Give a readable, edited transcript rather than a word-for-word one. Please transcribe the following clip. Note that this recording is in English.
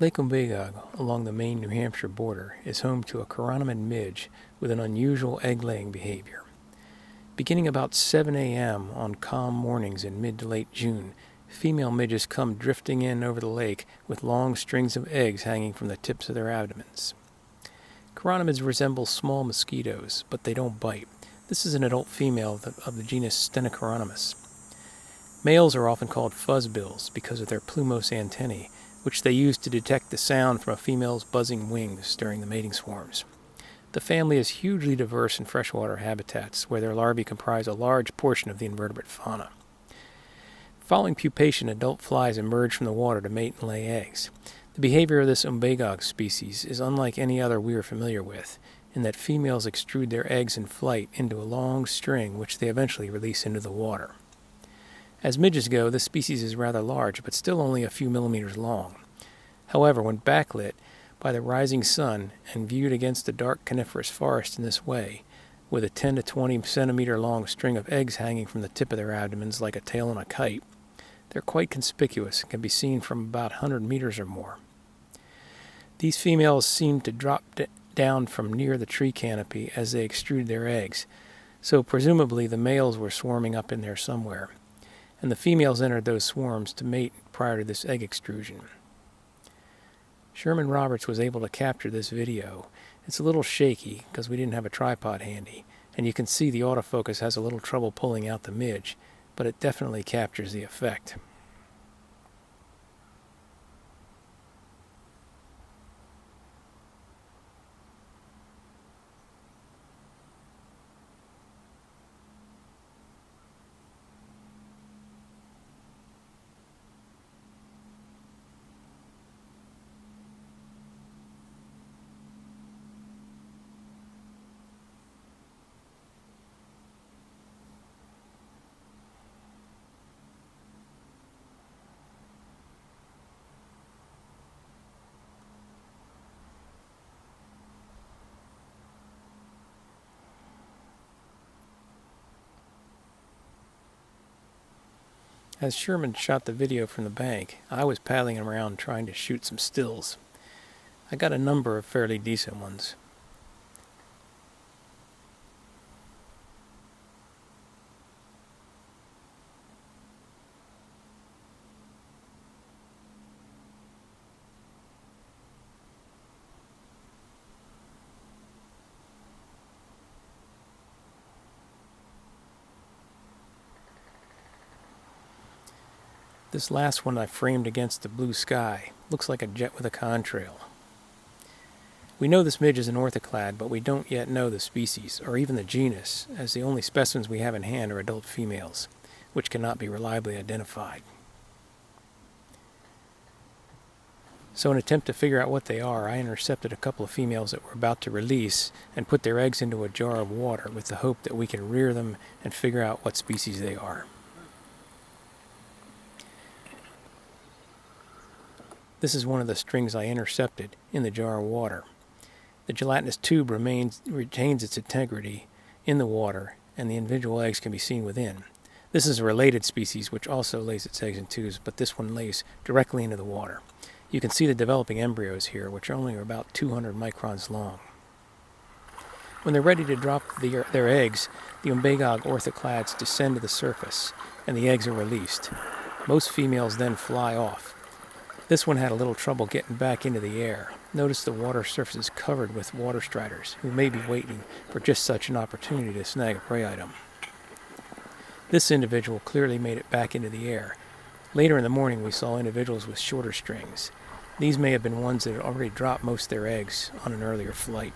Lake Umbagog, along the Maine-New Hampshire border, is home to a chironomid midge with an unusual egg-laying behavior. Beginning about 7 a.m. on calm mornings in mid to late June, female midges come drifting in over the lake with long strings of eggs hanging from the tips of their abdomens. Chironomids resemble small mosquitoes, but they don't bite. This is an adult female of the genus Stenochironomus. Males are often called fuzzbills because of their plumose antennae, which they use to detect the sound from a female's buzzing wings during the mating swarms. The family is hugely diverse in freshwater habitats, where their larvae comprise a large portion of the invertebrate fauna. Following pupation, adult flies emerge from the water to mate and lay eggs. The behavior of this Umbagog species is unlike any other we are familiar with, in that females extrude their eggs in flight into a long string which they eventually release into the water. As midges go, this species is rather large, but still only a few millimeters long. However, when backlit by the rising sun and viewed against the dark coniferous forest in this way, with a 10 to 20 centimeter long string of eggs hanging from the tip of their abdomens like a tail on a kite, they're quite conspicuous and can be seen from about 100 meters or more. These females seem to drop down from near the tree canopy as they extrude their eggs, so presumably the males were swarming up in there somewhere, and the females entered those swarms to mate prior to this egg extrusion. Sherman Roberts was able to capture this video. It's a little shaky because we didn't have a tripod handy, and you can see the autofocus has a little trouble pulling out the midge, but it definitely captures the effect. As Sherman shot the video from the bank, I was paddling around trying to shoot some stills. I got a number of fairly decent ones. This last one I framed against the blue sky. Looks like a jet with a contrail. We know this midge is an orthoclad, but we don't yet know the species, or even the genus, as the only specimens we have in hand are adult females, which cannot be reliably identified. So in an attempt to figure out what they are, I intercepted a couple of females that were about to release and put their eggs into a jar of water with the hope that we can rear them and figure out what species they are. This is one of the strings I intercepted in the jar of water. The gelatinous tube retains its integrity in the water, and the individual eggs can be seen within. This is a related species which also lays its eggs in tubes, but this one lays directly into the water. You can see the developing embryos here, which are only about 200 microns long. When they're ready to drop their eggs, the Umbagog orthoclads descend to the surface, and the eggs are released. Most females then fly off. This one had a little trouble getting back into the air. Notice the water surface is covered with water striders, who may be waiting for just such an opportunity to snag a prey item. This individual clearly made it back into the air. Later in the morning we saw individuals with shorter strings. These may have been ones that had already dropped most of their eggs on an earlier flight.